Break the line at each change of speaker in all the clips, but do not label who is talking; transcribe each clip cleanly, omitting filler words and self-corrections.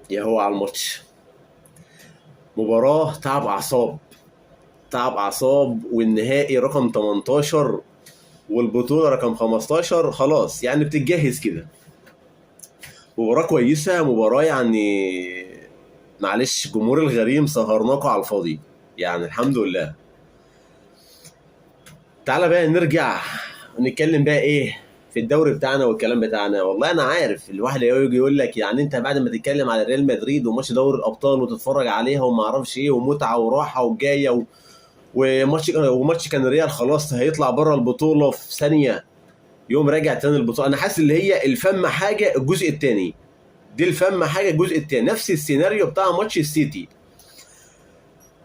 يا هو على الماتش. مباراة تعب أعصاب، تعب أعصاب، والنهائي رقم 18 والبطولة رقم 15 خلاص يعني بتتجهز كده. مباراة كويسة، مباراة يعني معلش جمهور الغريم سهرناكوا على الفاضي يعني الحمد لله. تعالى بقى نرجع نتكلم بقى ايه في الدوري بتاعنا والكلام بتاعنا. والله انا عارف الواحد يجي يقول لك يعني انت بعد ما تتكلم على ريال مدريد وماتش دوري الابطال وتتفرج عليها وما اعرفش ايه ومتعه وراحه وجايه وماتش كان الريال خلاص هيطلع بره البطوله في ثانيه، يوم راجع تاني البطوله. انا حاسس اللي هي الفم حاجه الجزء الثاني، دي الفم حاجه الجزء الثاني، نفس السيناريو بتاع ماتش السيتي.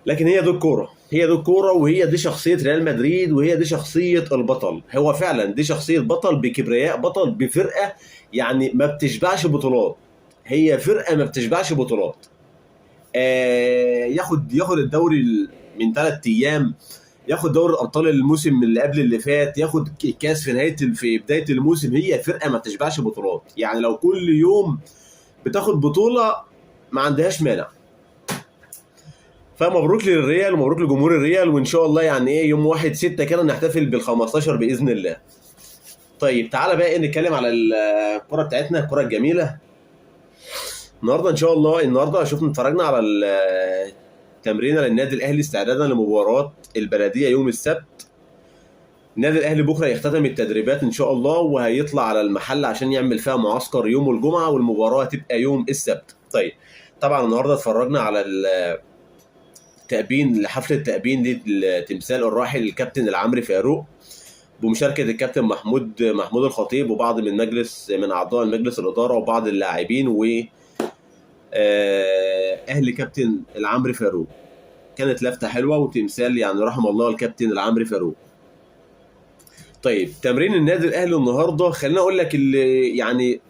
لكن هي دي الكوره، هي دي الكوره، وهي دي شخصيه ريال مدريد، وهي دي شخصيه البطل. هو فعلا دي شخصيه بطل بكبرياء، بطل بفرقه يعني ما بتشبعش بطولات. هي فرقه ما بتشبعش بطولات. ياخد الدوري من 3 ايام، ياخد دوري الابطال الموسم اللي قبل اللي فات، ياخد كاس في بدايه الموسم. هي فرقه ما بتشبعش بطولات، يعني لو كل يوم بتاخد بطوله ما عندهاش مانع. فمبروك للريال ومبروك لجمهور الريال، وان شاء الله يعني ايه يوم 1/6 كده نحتفل بال15 باذن الله. طيب تعالى بقى نتكلم على الكره بتاعتنا، الكره الجميله. النهارده ان شاء الله، النهارده اتفرجنا على تمرينه للنادي الاهلي استعدادا لمباراه البلديه يوم السبت. النادي الاهلي بكره يختتم التدريبات ان شاء الله، وهيطلع على المحل عشان يعمل فيها معسكر يوم الجمعه، والمباراه هتبقى يوم السبت. طيب طبعا النهارده اتفرجنا على تأبين لحفل التأبين لتمثال الراحل الكابتن العمري فاروق، بمشاركة الكابتن محمود الخطيب وبعض من أعضاء المجلس الإدارة وبعض اللاعبين أهل كابتن العمري فاروق. كانت لفتة حلوة وتمثال يعني رحم الله الكابتن العمري فاروق. طيب تمرين النادي الأهلي النهاردة، خلينا أقول لك اللي يعني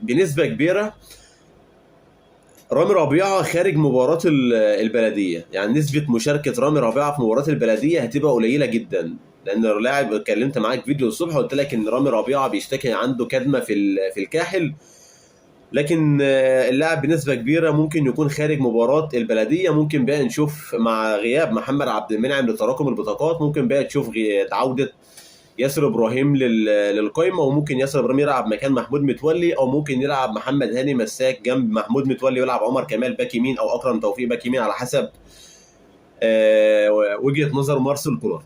بنسبة كبيرة رامي ربيعة خارج مباراة البلدية. يعني نسبة مشاركة رامي ربيعة في مباراة البلدية هتبقى قليلة جدا، لأن اللاعب اتكلمت معاك فيديو الصبح قلت لك إن رامي ربيعة بيشتكي عنده كدمة في الكاحل، لكن اللاعب بنسبة كبيرة ممكن يكون خارج مباراة البلدية. ممكن بقى نشوف مع غياب محمد عبد المنعم لتراكم البطاقات، ممكن بقى تشوف عودة ياسر ابراهيم للقائمه، وممكن ياسر ابراهيم يلعب مكان محمود متولي، او ممكن يلعب محمد هاني مساك جنب محمود متولي، ويلعب عمر كمال باك يمين او اكرم توفيق باك يمين على حسب وجهه نظر مارسيل كولر.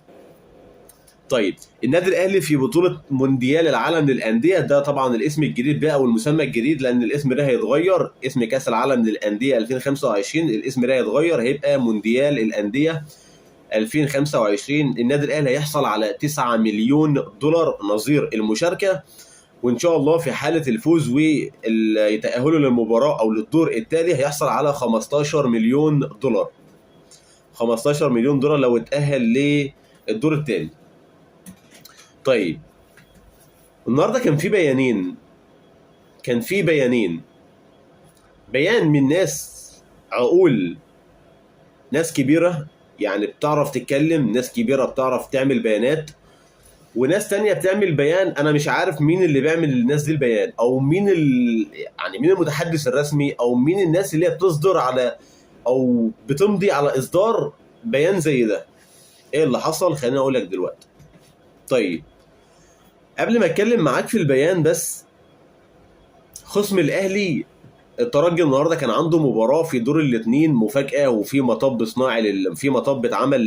طيب النادي الاهلي في بطوله مونديال العالم للانديه، ده طبعا الاسم الجديد بقى والمسمى الجديد، لان الاسم ده هيتغير، اسم كاس العالم للانديه 2025 الاسم ده هيتغير، هيبقى مونديال الانديه 2025. النادي الاهلي هيحصل على 9 مليون دولار نظير المشاركه، وان شاء الله في حاله الفوز ويتاهلوا للمباراه او للدور التالي هيحصل على 15 مليون دولار. 15 مليون دولار لو اتاهل للدور التالي. طيب النهارده كان في بيان من ناس عقول، ناس كبيره يعني بتعرف تتكلم، ناس كبيره بتعرف تعمل بيانات، وناس تانية بتعمل بيان. انا مش عارف مين اللي بيعمل للناس دي البيان، او مين يعني مين المتحدث الرسمي، او مين الناس اللي هي بتصدر على او بتمضي على اصدار بيان زي ده. ايه اللي حصل؟ خليني اقول لك دلوقتي. طيب قبل ما اتكلم معاك في البيان، بس خصم الاهلي الترجي النهارده كان عنده مباراه في دور الاثنين مفاجاه، وفي مطب صناعي في مطب اتعمل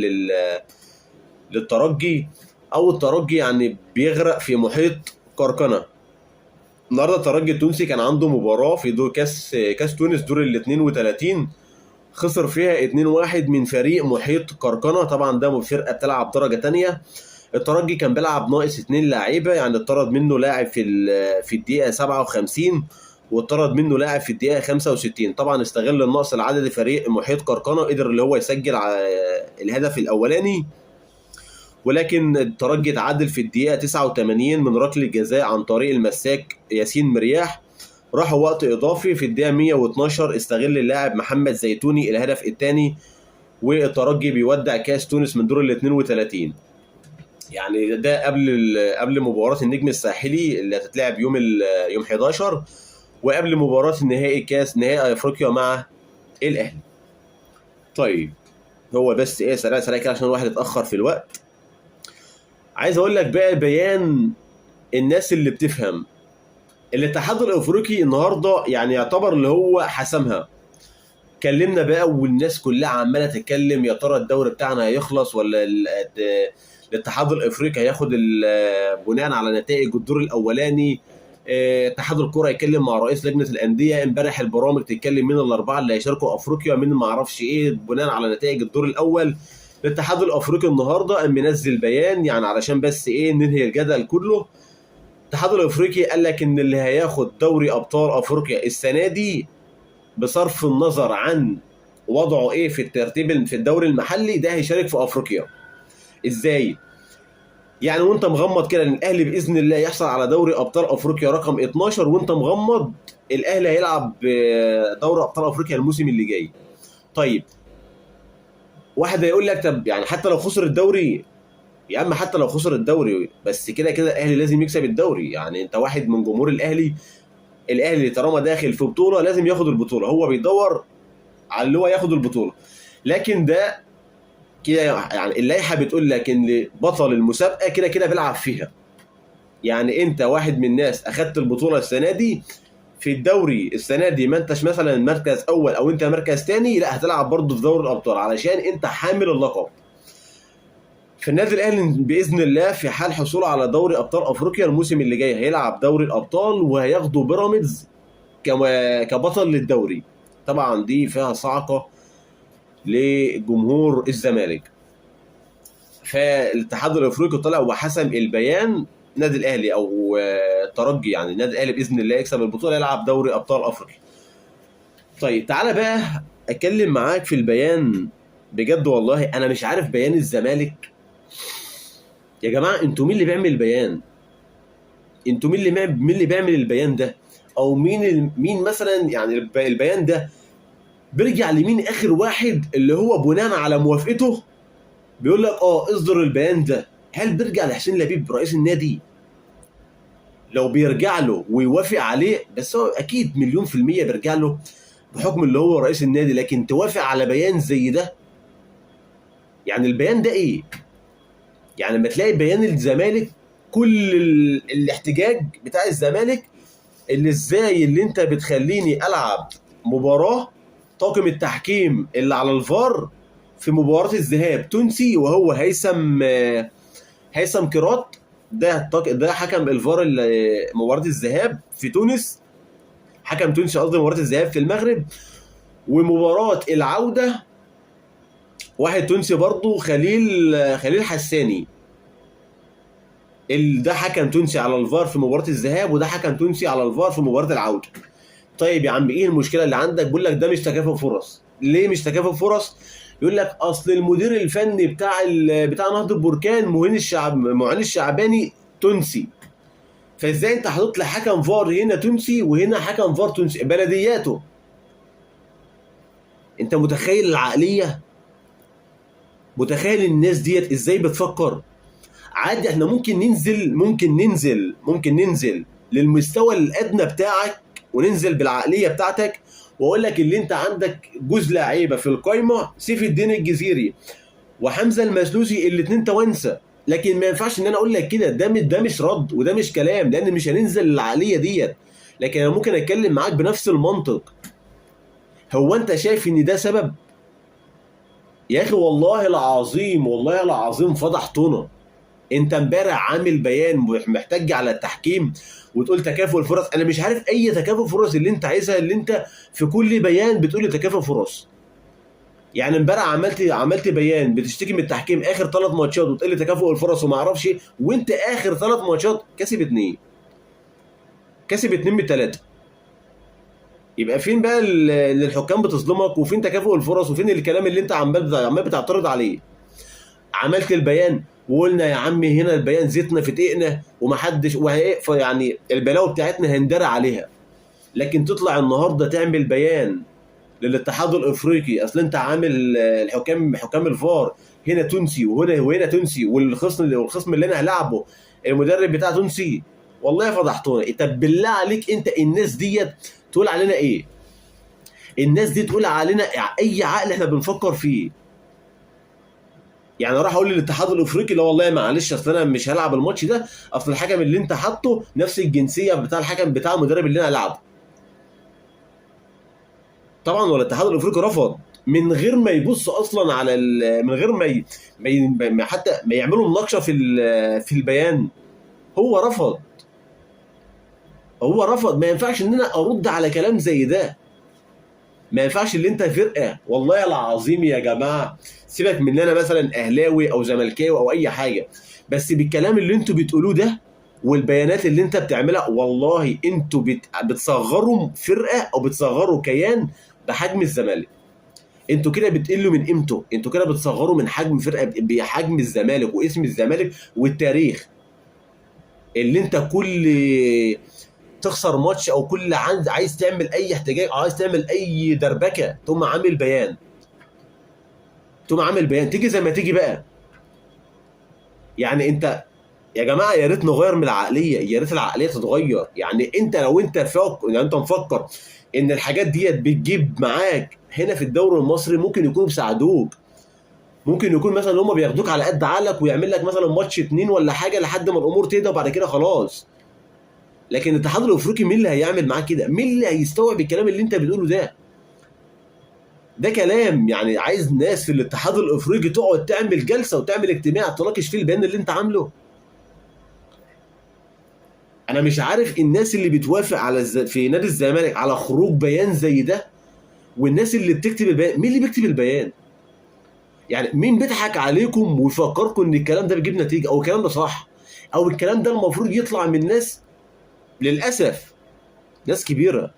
للترجي، او الترجي يعني بيغرق في محيط كركنه. النهارده الترجي التونسي كان عنده مباراه في دور كاس تونس دور ال 32، خسر فيها 2-1 من فريق محيط كركنه. طبعا ده فرقه بتلعب درجه ثانيه. الترجي كان بيلعب ناقص 2 لاعيبه، يعني اتطرد منه لاعب في الدقيقه 57 واتطرد منه لاعب في الدقيقه 65. طبعا استغل النقص العددي فريق محيط كركنه، قدر اللي هو يسجل على الهدف الاولاني، ولكن الترجي اتعادل في الدقيقه 89 من ركله جزاء عن طريق المساك ياسين مرياح. راحوا وقت اضافي في الدقيقه 112 استغل اللاعب محمد زيتوني الهدف الثاني، والترجي بيودع كاس تونس من دور ال 32. يعني ده قبل مباراه النجم الساحلي اللي هتتلعب يوم 11، وقبل مباراه النهائي كاس نهائي افريقيا مع الاهلي. طيب هو بس ايه سريع سريع كده عشان الواحد اتاخر في الوقت. عايز اقول لك بقى بيان الناس اللي بتفهم. الاتحاد الافريقي النهارده يعني يعتبر اللي هو حسمها. كلمنا بقى والناس كلها عماله تتكلم، يا ترى الدوري بتاعنا هيخلص ولا الاتحاد الافريقي هياخد بناء على نتائج الدور الاولاني. اتحاد الكره يتكلم مع رئيس لجنه الانديه امبارح، البرامج تتكلم مين الاربعه اللي هيشاركوا افريقيا، مين ما اعرفش ايه بناء على نتائج الدور الاول. الاتحاد الافريقي النهارده قام منزل بيان يعني علشان بس ايه ننهي الجدل كله. الاتحاد الافريقي قال لك ان اللي هياخد دوري ابطال افريقيا السنه دي بصرف النظر عن وضعه ايه في الترتيب في الدوري المحلي ده هيشارك في افريقيا. ازاي؟ يعني وانت مغمض كده الاهلي باذن الله يحصل على دوري ابطال افريقيا رقم 12 وانت مغمض الاهلي هيلعب دوري ابطال افريقيا الموسم اللي جاي. طيب واحد هيقول لك طب يعني حتى لو خسر الدوري، يا اما حتى لو خسر الدوري بس كده كده الاهلي لازم يكسب الدوري. يعني انت واحد من جمهور الاهلي، الاهلي طالما داخل في بطوله لازم ياخد البطوله، هو بيدور على اللي هو ياخد البطوله. لكن ده كده يعني اللائحه بتقول لك ان بطل المسابقه كده كده بيلعب فيها. يعني انت واحد من الناس اخدت البطوله السنه دي في الدوري السنه دي، ما انتش مثلا مركز اول او انت مركز ثاني، لا هتلعب برضه في دوري الابطال علشان انت حامل اللقب. في النادي الاهلي باذن الله في حال حصوله على دوري ابطال افريقيا الموسم اللي جاي هيلعب دوري الابطال وهياخدوا بيراميدز كبطل للدوري. طبعا دي فيها صعقه لجمهور الزمالك. فالاتحاد الافريقي طلع وحسم البيان، نادي الاهلي او الترجي يعني النادي الاهلي باذن الله يكسب البطوله يلعب دوري ابطال افريقيا. طيب تعالى بقى اتكلم معاك في البيان. بجد والله انا مش عارف بيان الزمالك يا جماعه، انتوا مين اللي بيعمل البيان؟ انتوا مين اللي بيعمل البيان ده؟ او مين مثلا يعني البيان ده بيرجع لمين اخر واحد اللي هو بناء على موافقته بيقول لك اصدر البيان ده؟ هل بيرجع لحسين لبيب رئيس النادي؟ لو بيرجع له ويوافق عليه، بس هو اكيد 1,000,000% بيرجع له بحكم اللي هو رئيس النادي، لكن توافق على بيان زي ده؟ يعني البيان ده ايه؟ يعني لما تلاقي بيان الزمالك كل الاحتجاج بتاع الزمالك اللي ازاي اللي انت بتخليني العب مباراه طاقم التحكيم اللي على الفار في مباراه الذهاب تونسي وهو هيثم كيرات، ده حكم الفار مباراه الذهاب في تونس، حكم تونسي قصدي مباراه الذهاب في المغرب، ومباراه العوده واحد تونسي برضه خليل حساني، ده حكم تونسي على الفار في مباراه الذهاب وده حكم تونسي على الفار في مباراه العوده. طيب يا عم ايه المشكله اللي عندك؟ بيقول لك ده مش تكافؤ فرص. ليه مش تكافؤ فرص؟ يقول لك اصل المدير الفني بتاع نهضه البركان معين الشعباني تونسي، فازاي انت حاطط لي حكم فار هنا تونسي وهنا حكم فار تونسي بلدياته؟ انت متخيل العقليه؟ متخيل الناس ديت ازاي بتفكر؟ عادي احنا ممكن ننزل للمستوى الادنى بتاعك وننزل بالعقليه بتاعتك، واقول لك اللي انت عندك جوز لعيبه في القايمه سيف الدين الجزيري وحمزه المسلوسي الاثنين توانسه، لكن ما ينفعش ان انا اقول لك كده. ده مش رد وده مش كلام، لان مش هننزل للعقليه ديت. لكن انا ممكن اتكلم معاك بنفس المنطق. هو انت شايف ان ده سبب؟ يا اخي والله العظيم فضحتونا. انت امبارح عامل بيان محتاج على التحكيم وتقول تكافؤ الفرص. انا مش عارف اي تكافؤ فرص اللي انت عايزها، اللي انت في كل بيان بتقول لي تكافؤ فرص. يعني امبارح عملت بيان بتشتكي من التحكيم اخر 3 ماتشات وتقول لي تكافؤ الفرص وما اعرفش ايه، وانت اخر 3 ماتشات كسب 2 من 3. يبقى فين بقى اللي الحكام بتظلمك، وفين تكافؤ الفرص، وفين الكلام اللي انت عمال بتعترض عليه؟ عملت البيان وقلنا يا عمي هنا البيان زيتنا في دقيقنا ومحدش يعني البلاوه بتاعتنا هندرى عليها. لكن تطلع النهارده تعمل بيان للاتحاد الافريقي اصل انت عامل حكام الفار هنا تونسي وهنا تونسي، والخصم اللي انا هلعبه المدرب بتاع تونسي، والله فضحتونا. طب بالله عليك انت الناس ديت تقول علينا ايه؟ الناس دي تقول علينا اي عقل احنا بنفكر فيه؟ يعني راح اقول للاتحاد الافريقي لا والله معلش اصل انا مش هلعب الماتش ده، اصل الحكم اللي انت حاطه نفس الجنسيه بتاع الحكم بتاع المدرب اللي انا هلعبه. طبعا ولا الاتحاد الافريقي رفض من غير ما يبص اصلا على من غير حتى ما يعملوا مناقشه في البيان. هو رفض. هو رفض. ما ينفعش ان انا ارد على كلام زي ده. ما ينفعش اللي انت فرقه والله العظيم يا جماعه. سيبك من ان انا مثلا اهلاوي او زملكاوي او اي حاجه، بس بالكلام اللي انتوا بتقولوه ده والبيانات اللي انت بتعملها والله انتوا بتصغروا فرقه او بتصغروا كيان بحجم الزمالك. انتوا كده بتقلوا من قيمته، انتوا كده بتصغروا من حجم فرقه بحجم الزمالك واسم الزمالك والتاريخ. اللي انت كل تخسر ماتش او كل عايز تعمل اي احتجاج او عايز تعمل اي دربكه تقوم عامل بيان، تيجي زي ما تيجي بقى. يعني انت يا جماعه يا ريت نغير من العقليه، يا ريت العقليه تتغير. يعني انت لو انت مفكر ان الحاجات ديت بتجيب معاك هنا في الدوري المصري، ممكن يكونوا بيساعدوك، ممكن يكون مثلا هم بياخدوك على قد عقلك ويعمل لك مثلا ماتش 2 ولا حاجه لحد ما الامور تهدى وبعد كده خلاص. لكن الاتحاد الافريقي مين اللي هيعمل معاك كده؟ مين اللي هيستوعب الكلام اللي انت بتقوله ده؟ ده كلام يعني عايز ناس في الاتحاد الافريقي تقعد تعمل جلسه وتعمل اجتماع تناقش فيه البيان اللي انت عامله. انا مش عارف الناس اللي بتوافق على في نادي الزمالك على خروج بيان زي ده، والناس اللي بتكتب البيان. مين اللي بيكتب البيان؟ يعني مين بيضحك عليكم ويفكركم ان الكلام ده بيجيب نتيجه او الكلام ده صح او الكلام ده المفروض يطلع من ناس للاسف ناس كبيره،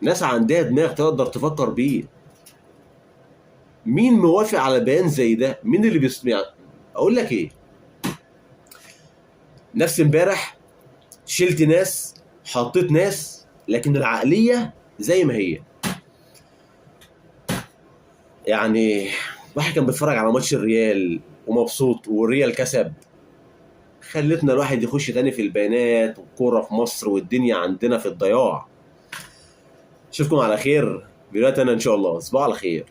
ناس عندها دماغ تقدر تفكر بيه. مين موافق على بيان زي ده؟ مين اللي بيسمع؟ اقول لك ايه، نفس امبارح شلت ناس حطيت ناس، لكن العقليه زي ما هي. يعني واحد كان بيتفرج على ماتش الريال ومبسوط والريال كسب، خلتنا الواحد يخش تاني في البيانات والكوره في مصر والدنيا عندنا في الضياع. اشوفكم على خير فيديوهات انا ان شاء الله. تصبحوا على خير.